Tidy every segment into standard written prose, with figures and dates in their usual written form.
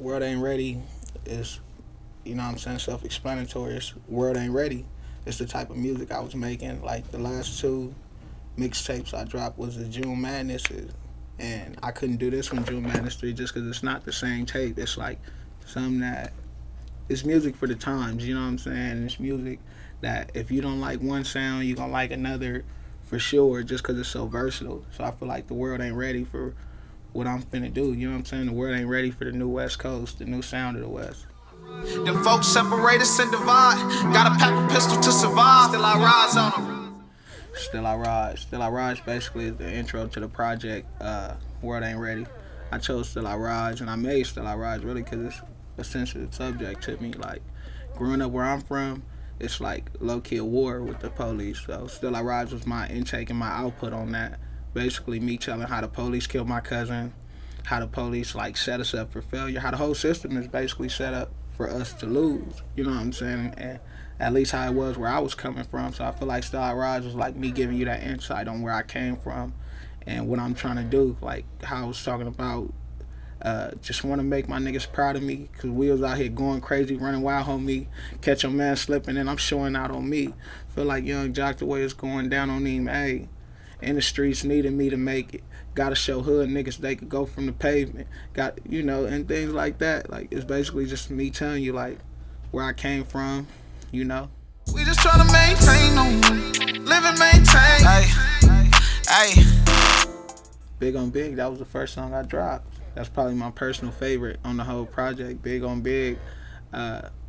World Ain't Ready is, you know what I'm saying, self-explanatory. It's World Ain't Ready. It's the type of music I was making. Like the last two mixtapes I dropped was the June Madness, and I couldn't do this one, June Madness 3, just because it's not the same tape. It's like something that, it's music for the times, you know what I'm saying? It's music that if you don't like one sound, you're going to like another for sure, just because it's so versatile. So I feel like the world ain't ready for what I'm finna do, you know what I'm saying? The world ain't ready for the new West Coast, the new sound of the West. Them folks separate us and divide. Gotta pack a pistol to survive. Still I rise on them. Still I Rise. Still I Rise basically is the intro to the project, World Ain't Ready. I chose Still I Rise, and I made Still I Rise really because it's a sensitive subject to me. Like, growing up where I'm from, it's like low-key a war with the police. So Still I Rise was my intake and my output on that. Basically me telling how the police killed my cousin, how the police like set us up for failure, how the whole system is basically set up for us to lose. You know what I'm saying? And at least how it was where I was coming from. So I feel like Still I Rise was like me giving you that insight on where I came from and what I'm trying to do. Like how I was talking about, just want to make my niggas proud of me, because we was out here going crazy, running wild on me, catch a man slipping, and I'm showing out on me. Feel like Young Jock, the way it's going down on him, hey, in the streets needed me to make it. Gotta show hood niggas they could go from the pavement. Got, you know, and things like that. Like, it's basically just me telling you, like, where I came from, you know. We just tryna maintain them. Live and maintain. Ay. Big on Big, that was the first song I dropped. That's probably my personal favorite on the whole project. Big on Big.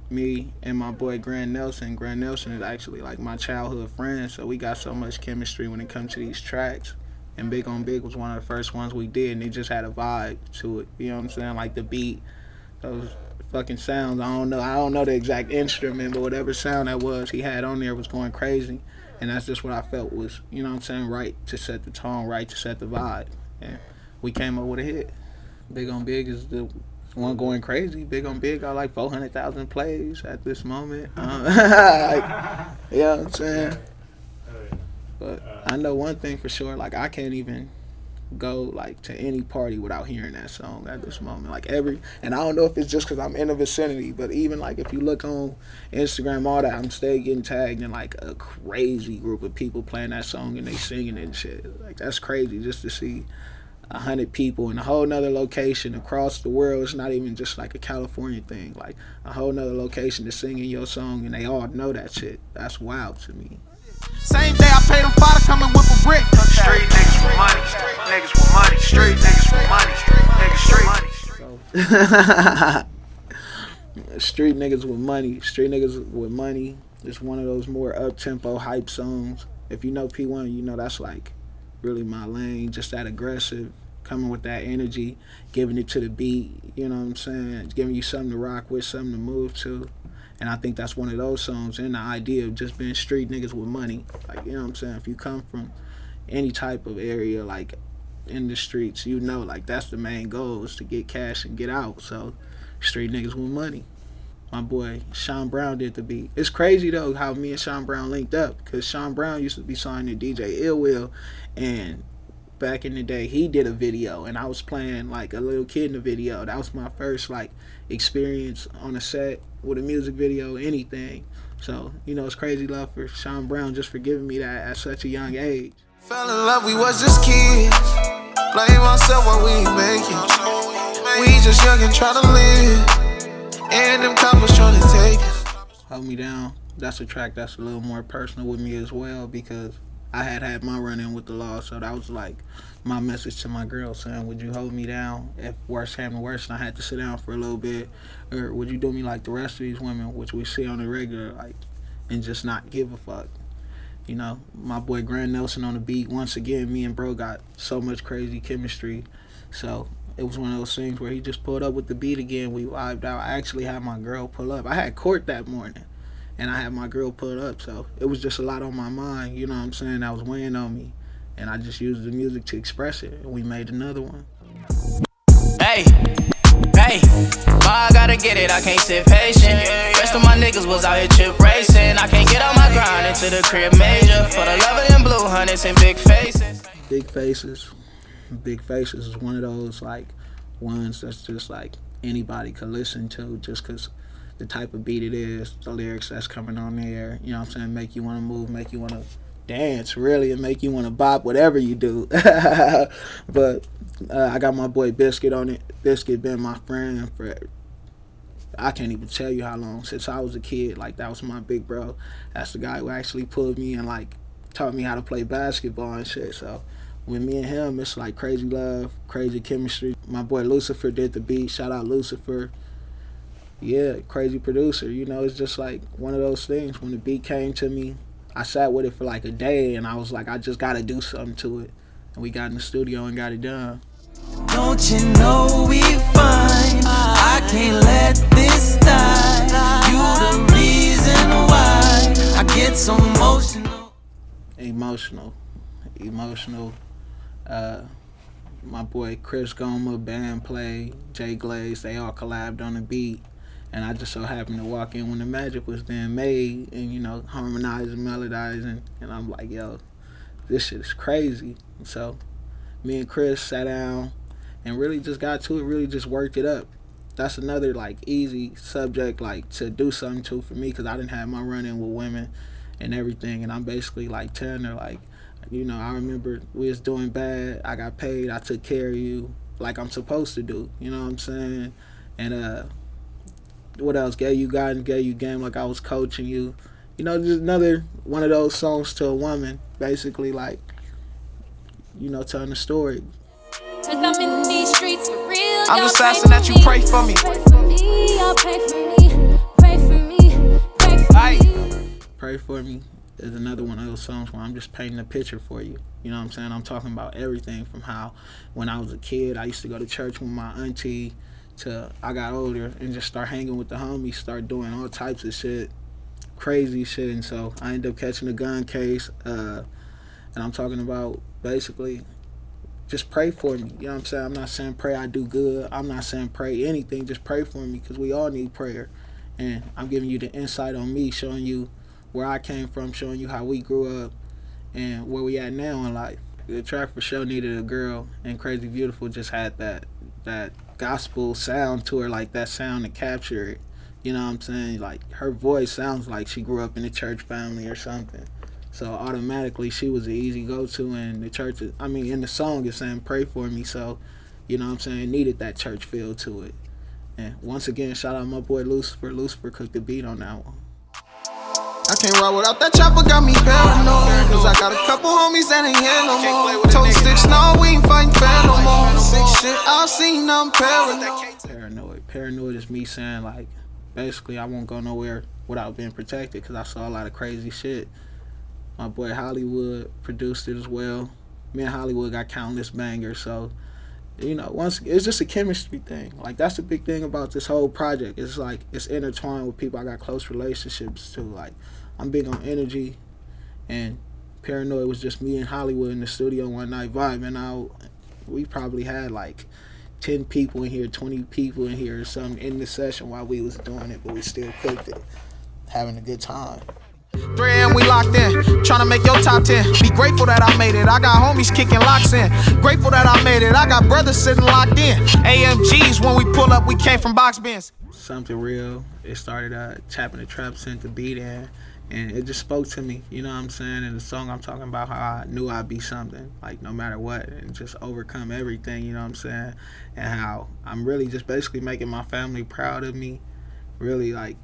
Me and my boy Grand Nelson. Grand Nelson is actually like my childhood friend, so we got so much chemistry when it comes to these tracks. And Big on Big was one of the first ones we did, and it just had a vibe to it. You know what I'm saying? Like the beat, those fucking sounds. I don't know the exact instrument, but whatever sound that was he had on there was going crazy. And that's just what I felt was, you know what I'm saying, right to set the tone, right to set the vibe. And we came up with a hit. Big on Big is the one going crazy. Big on Big got like 400,000 plays at this moment. Like, you know what I'm saying? But I know one thing for sure, like I can't even go like to any party without hearing that song at this moment. Like and I don't know if it's just because I'm in the vicinity, but even like if you look on Instagram, all that, I'm still getting tagged in like a crazy group of people playing that song and they singing it and shit. Like that's crazy just to see 100 people in a whole nother location across the world. It's not even just like a California thing. Like a whole nother location to singing your song and they all know that shit. That's wild to me. Same day I paid them $5 to come and whip a brick. Street niggas with money. Street niggas with money. Street niggas with money. Street niggas street money. Street niggas with money. Street niggas with money. It's one of those more up-tempo hype songs. If you know P1, you know that's like really my lane. Just that aggressive, coming with that energy, giving it to the beat. You know what I'm saying? Giving you something to rock with, something to move to. And I think that's one of those songs, and the idea of just being street niggas with money. Like, you know what I'm saying? If you come from any type of area, like, in the streets, you know, like, that's the main goal, is to get cash and get out. So, street niggas with money. My boy, Sean Brown did the beat. It's crazy, though, how me and Sean Brown linked up, because Sean Brown used to be signed to DJ Ill Will, and back in the day, he did a video, and I was playing, like, a little kid in the video. That was my first, like, experience on a set with a music video, anything. So, you know, it's crazy love for Sean Brown just for giving me that at such a young age. Fell in love, we was just kids. Blame myself while we ain't making. We just young and tryna live. And them coppers tryna take us. Hold Me Down, that's a track that's a little more personal with me as well, because I had my run-in with the law, so that was like my message to my girl, saying, would you hold me down if worse came to worse and I had to sit down for a little bit, or would you do me like the rest of these women, which we see on the regular, like, and just not give a fuck. You know, my boy Grand Nelson on the beat. Once again, me and bro got so much crazy chemistry, so it was one of those things where he just pulled up with the beat again. We vibed out. I actually had my girl pull up. I had court that morning, and I had my girl pull up, so it was just a lot on my mind, you know what I'm saying, that was weighing on me. And I just used the music to express it, and we made another one. Hey, I gotta get it, I can't sit patient. Rest of my niggas was out here chip racing. I can't get on my grind into the crib major. For the love of them blue hundreds and big faces. Big Faces. Big Faces is one of those, like, ones that's just, like, anybody could listen to, just because the type of beat it is, the lyrics that's coming on there, you know what I'm saying, make you want to move, make you want to dance, really, and make you want to bop, whatever you do. But I got my boy Biscuit on it. Biscuit been my friend for, I can't even tell you how long, since I was a kid. Like, that was my big bro. That's the guy who actually pulled me and, like, taught me how to play basketball and shit. So with me and him, it's like crazy love, crazy chemistry. My boy Lucifer did the beat. Shout out Lucifer. Yeah, crazy producer. You know, it's just like one of those things. When the beat came to me, I sat with it for like a day, and I was like, I just got to do something to it. And we got in the studio and got it done. Don't you know we fine? I can't let this die. You the reason why I get so emotional. Emotional. My boy Chris Goma, Band Play, Jay Glaze, they all collabed on the beat. And I just so happened to walk in when the magic was being made and, you know, harmonizing, melodizing. And I'm like, yo, this shit is crazy. So me and Chris sat down and really just got to it, really just worked it up. That's another, like, easy subject, like, to do something to for me, because I didn't have my run-in with women and everything. And I'm basically, like, telling her, like, you know, I remember we was doing bad, I got paid, I took care of you like I'm supposed to do, you know what I'm saying? And what else? Gave you guidance, gave you game like I was coaching you. You know, just another one of those songs to a woman, basically, like, you know, telling a story. Cause I'm in these streets for real. I'm just asking that you pray for me. Pray for me, y'all pray for me. Pray for me, pray for me. Pray for Me is another one of those songs where I'm just painting a picture for you. You know what I'm saying? I'm talking about everything from how when I was a kid, I used to go to church with my auntie, to I got older and just start hanging with the homies, start doing all types of shit, crazy shit. And so I ended up catching a gun case, and I'm talking about basically just pray for me. You know what I'm saying? I'm not saying pray I do good. I'm not saying pray anything. Just pray for me, because we all need prayer. And I'm giving you the insight on me, showing you where I came from, showing you how we grew up and where we at now in life. The track for sure needed a girl, and Crazy Beautiful just had that gospel sound to her, like that sound to capture it. You know what I'm saying? Like, her voice sounds like she grew up in a church family or something. So automatically she was an easy go-to, and the church, in the song it's saying pray for me, so, you know what I'm saying, it needed that church feel to it. And once again, shout out my boy Lucifer. Lucifer cooked the beat on that one. I can't ride without that chopper, got me paranoid. Cause I got a couple homies that ain't here no more. Told sticks, no, we ain't fighting fair no more. Sick shit, I've seen, I'm paranoid. Paranoid is me saying, like, basically I won't go nowhere without being protected, because I saw a lot of crazy shit. My boy Hollywood produced it as well. Me and Hollywood got countless bangers, so, you know, it's just a chemistry thing. Like, that's the big thing about this whole project. It's like, it's intertwined with people I got close relationships to. Like, I'm big on energy, and Paranoid was just me and Hollywood in the studio one night vibing out. We probably had like 10 people in here, 20 people in here or something in the session while we was doing it, but we still cooked it, having a good time. 3 a.m. we locked in, tryna make your top 10. Be grateful that I made it, I got homies kicking locks in. Grateful that I made it, I got brothers sitting locked in. AMGs, when we pull up, we came from box bins. Something real. It started Chapping the Trap sent the beat in, and it just spoke to me, you know what I'm saying? In the song I'm talking about how I knew I'd be something, like no matter what, and just overcome everything, you know what I'm saying? And how I'm really just basically making my family proud of me, really like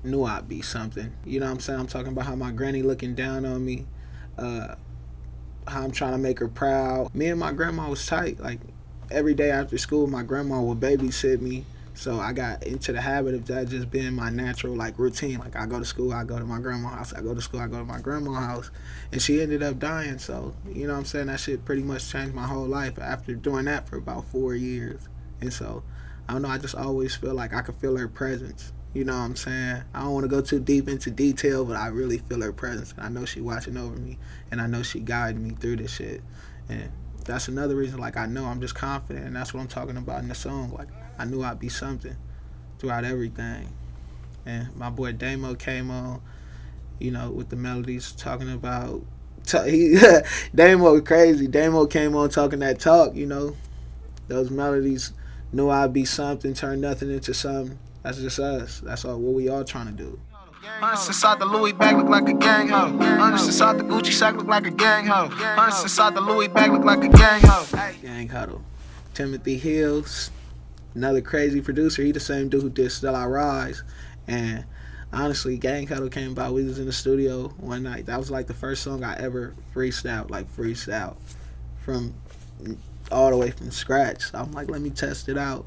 knew I'd be something, you know what I'm saying? I'm talking about how my granny looking down on me, how I'm trying to make her proud. Me and my grandma was tight. Like, every day after school, my grandma would babysit me. So I got into the habit of that just being my natural, like, routine. Like, I go to school, I go to my grandma's house. I go to school, I go to my grandma's house. And she ended up dying. So, you know what I'm saying? That shit pretty much changed my whole life after doing that for about 4 years. And so, I don't know, I just always feel like I could feel her presence. You know what I'm saying? I don't want to go too deep into detail, but I really feel her presence. And I know she watching over me. And I know she guiding me through this shit. And that's another reason, like, I know I'm just confident. And that's what I'm talking about in the song. Like, I knew I'd be something throughout everything. And my boy Damo came on, you know, with the melodies, talking about... Damo crazy. Damo came on talking that talk, you know. Those melodies knew I'd be something, turn nothing into something. That's just us. That's all what we all trying to do. Hunts inside the Louis bag look like a gang hoe. Hunts inside the Gucci sack look like a gang hoe. Hunts inside the Louis bag look like a gang hoe. Gang Huddle. Timothy Hills, another crazy producer. He the same dude who did Still I Rise. And honestly, Gang Huddle came about. We was in the studio one night. That was like the first song I ever freestyle from all the way from scratch. So I'm like, let me test it out.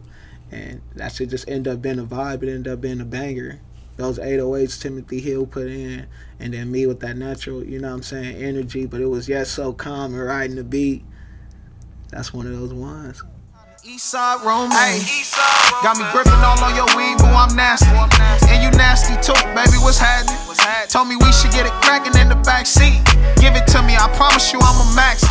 And that shit just ended up being a vibe. It ended up being a banger. Those 808s Timothy Hill put in, and then me with that natural, you know what I'm saying, energy, but it was yet so calm and riding the beat. That's one of those ones. Eastside romance. Got me gripping all on your weed, boo, I'm nasty. And you nasty too, baby, what's happening? Told me we should get it cracking in the back seat. Give it to me, I promise you I'm a max.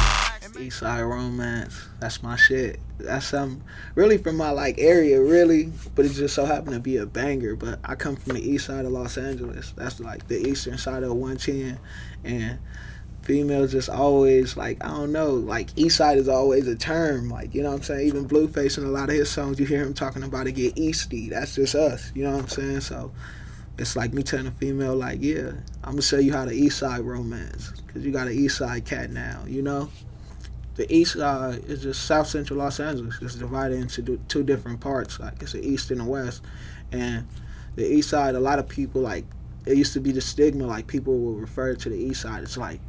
Eastside romance, that's my shit. That's something really from my like area, really, but it just so happened to be a banger. But I come from the east side of Los Angeles. That's like the eastern side of 110, and females just always like, I don't know, like east side is always a term, like, you know what I'm saying? Even Blueface in a lot of his songs, you hear him talking about it get easty. That's just us, you know what I'm saying? So it's like me telling a female like, yeah, I'm gonna show you how the east side romance, because you got an east side cat now, you know? The east side is just South Central Los Angeles. It's divided into two different parts. Like it's the east and the west. And the east side, a lot of people, like, it used to be the stigma, like people will refer to the east side. It's like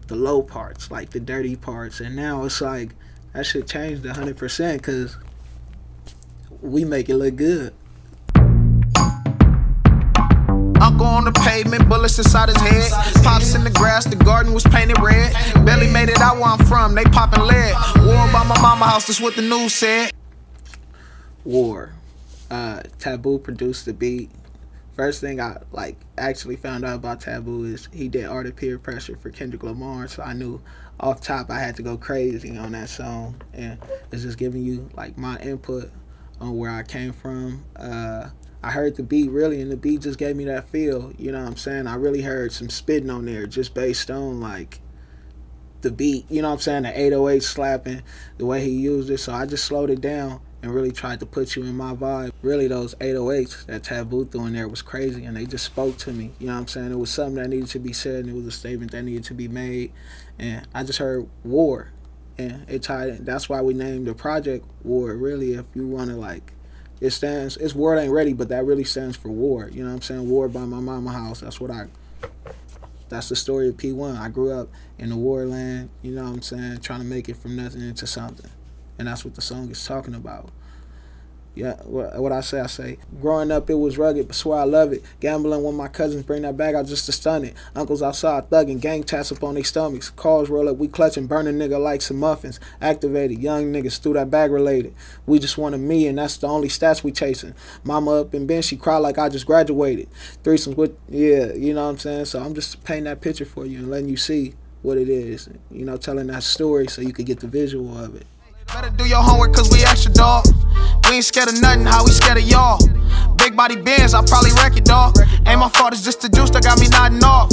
the low parts, like the dirty parts. And now it's like that shit changed 100% because we make it look good. Uncle on the pavement, bullets inside his head. Pops in the grass, the garden was painted red. Barely made it out where I'm from, they popping lead. War by my mama house, that's what the news said. War. Taboo produced the beat. First thing I like actually found out about Taboo is he did Art of Peer Pressure for Kendrick Lamar, so I knew off top I had to go crazy on that song, and it's just giving you like my input on where I came from. I heard the beat really, and the beat just gave me that feel, you know what I'm saying? I really heard some spitting on there just based on like the beat, you know what I'm saying? The 808 slapping, the way he used it, so I just slowed it down and really tried to put you in my vibe. Really, those 808s that Taboo threw in there was crazy, and they just spoke to me, you know what I'm saying? It was something that needed to be said, and it was a statement that needed to be made, and I just heard war, and it tied in. That's why we named the project War, really, if you want to like, it's World Ain't Ready, but that really stands for war. You know what I'm saying? War by my mama house. That's the story of P1. I grew up in the war land, you know what I'm saying? Trying to make it from nothing into something. And that's what the song is talking about. Yeah, what I say, growing up it was rugged, but swear I love it. Gambling when my cousins bring that bag out just to stun it. Uncles outside thugging, gang tats up on their stomachs. Cars roll up, we clutching, burning nigga like some muffins. Activated, young niggas through that bag related. We just want a million, that's the only stats we chasing. Mama up in bed, she cried like I just graduated. Threesomes with, yeah, you know what I'm saying? So I'm just painting that picture for you and letting you see what it is. You know, telling that story so you could get the visual of it. Better do your homework cause we extra, dog. We ain't scared of nothing, how we scared of y'all. Big body bands, I'll probably wreck it, dog. Ain't my fault, it's just the juice that got me nodding off.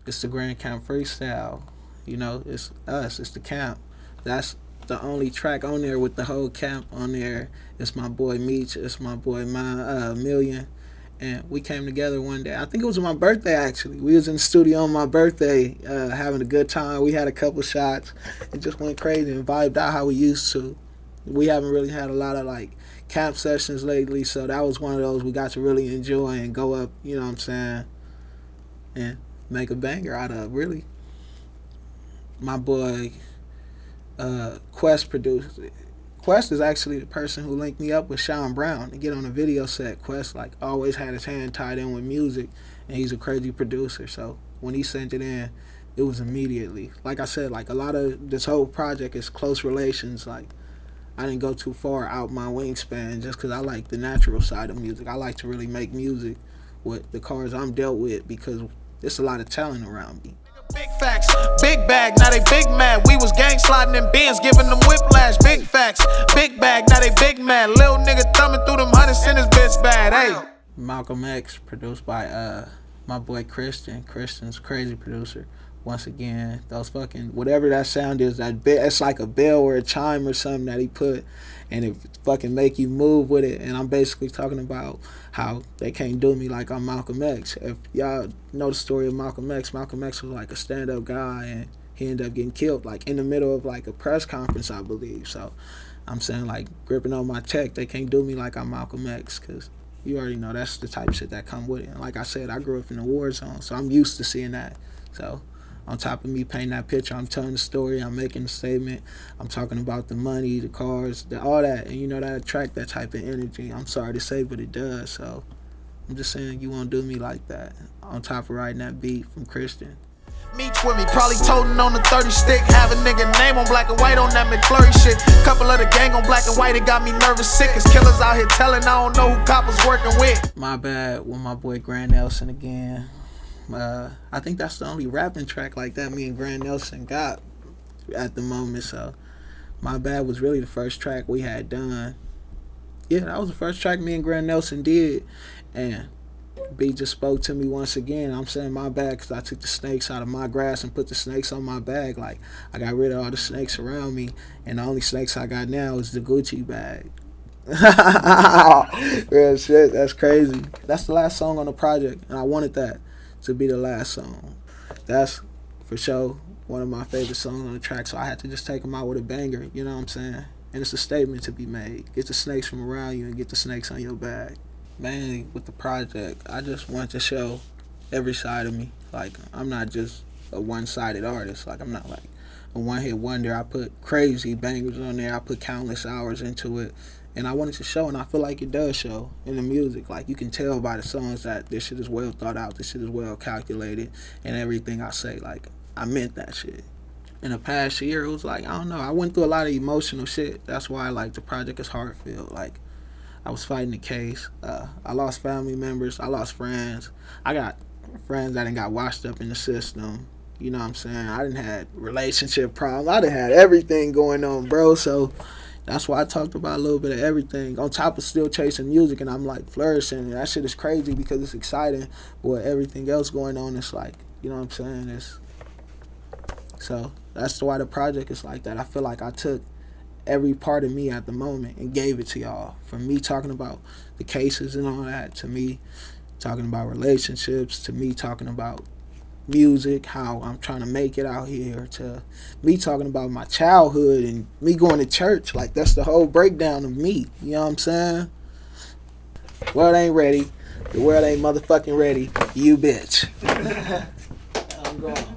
It's the Grand Camp Freestyle. You know, it's us, it's the camp. That's the only track on there with the whole camp on there. It's my boy Meech, it's my boy Million. And we came together one day. I think it was my birthday, actually. We was in the studio on my birthday, having a good time. We had a couple shots and just went crazy and vibed out how we used to. We haven't really had a lot of, like, camp sessions lately, so that was one of those we got to really enjoy and go up, you know what I'm saying, and make a banger out of, really. My boy Quest produced it. Quest is actually the person who linked me up with Sean Brown to get on a video set. Quest like always had his hand tied in with music, and he's a crazy producer. So when he sent it in, it was immediately. Like I said, like a lot of this whole project is close relations. Like I didn't go too far out my wingspan just because I like the natural side of music. I like to really make music with the cards I'm dealt with because there's a lot of talent around me. Big facts, big bag, now they big mad. We was gang sliding in bins, giving them whiplash. Big facts, big bag, now they big mad. Lil nigga thumbing through them hundreds in his bitch bad, hey. Malcolm X, produced by my boy Christian. Christian's a crazy producer. once again, those fucking, whatever that sound is, that it's like a bell or a chime or something that he put, and it fucking make you move with it. And I'm basically talking about how they can't do me like I'm Malcolm X. If y'all know the story of Malcolm X was like a stand-up guy, and he ended up getting killed like in the middle of like a press conference, I believe. So I'm saying, like, gripping on my tech, they can't do me like I'm Malcolm X, because you already know that's the type of shit that come with it. And like I said, I grew up in a war zone, so I'm used to seeing that. So on top of me painting that picture, I'm telling the story, I'm making a statement, I'm talking about the money, the cars, all that, and you know that attract that type of energy. I'm sorry to say, but it does. So I'm just saying, you won't do me like that. On top of writing that beat from Christian. Meet with me, probably toting on the 30 stick. Have a nigga name on black and white on that McFlurry shit. Couple of the gang on black and white, it got me nervous sick. Cause killers out here telling I don't know who cop was working with. My Bad with my boy Grand Nelson again. I think that's the only rapping track like that me and Grand Nelson got at the moment. So My Bad was really the first track we had done. Yeah, that was the first track me and Grand Nelson did. And B just spoke to me once again. I'm saying my bad because I took the snakes out of my grass and put the snakes on my bag. Like, I got rid of all the snakes around me, and the only snakes I got now is the Gucci bag. Real shit, that's crazy. That's the last song on the project, and I wanted that to be the last song. That's for sure one of my favorite songs on the track, so I had to just take them out with a banger, you know what I'm saying? And it's a statement to be made. Get the snakes from around you and get the snakes on your bag. Mainly with the project, I just want to show every side of me. Like, I'm not just a one-sided artist. Like, I'm not like a one-hit wonder. I put crazy bangers on there. I put countless hours into it. And I wanted to show, and I feel like it does show in the music. Like, you can tell by the songs that this shit is well thought out, this shit is well calculated, and everything I say, like, I meant that shit. In the past year, it was like, I don't know, I went through a lot of emotional shit. That's why, like, the project is heartfelt. Like, I was fighting the case. I lost family members. I lost friends. I got friends that done got washed up in the system. You know what I'm saying? I done had relationship problems. I done had everything going on, bro. So that's why I talked about a little bit of everything. On top of still chasing music, and I'm like flourishing. And that shit is crazy because it's exciting. But everything else going on, it's like, you know what I'm saying? So that's why the project is like that. I feel like I took every part of me at the moment and gave it to y'all. From me talking about the cases and all that, to me talking about relationships, to me talking about music, how I'm trying to make it out here, to me talking about my childhood and me going to church. Like, that's the whole breakdown of me. You know what I'm saying? World ain't ready. The world ain't motherfucking ready. You bitch. I'm gone.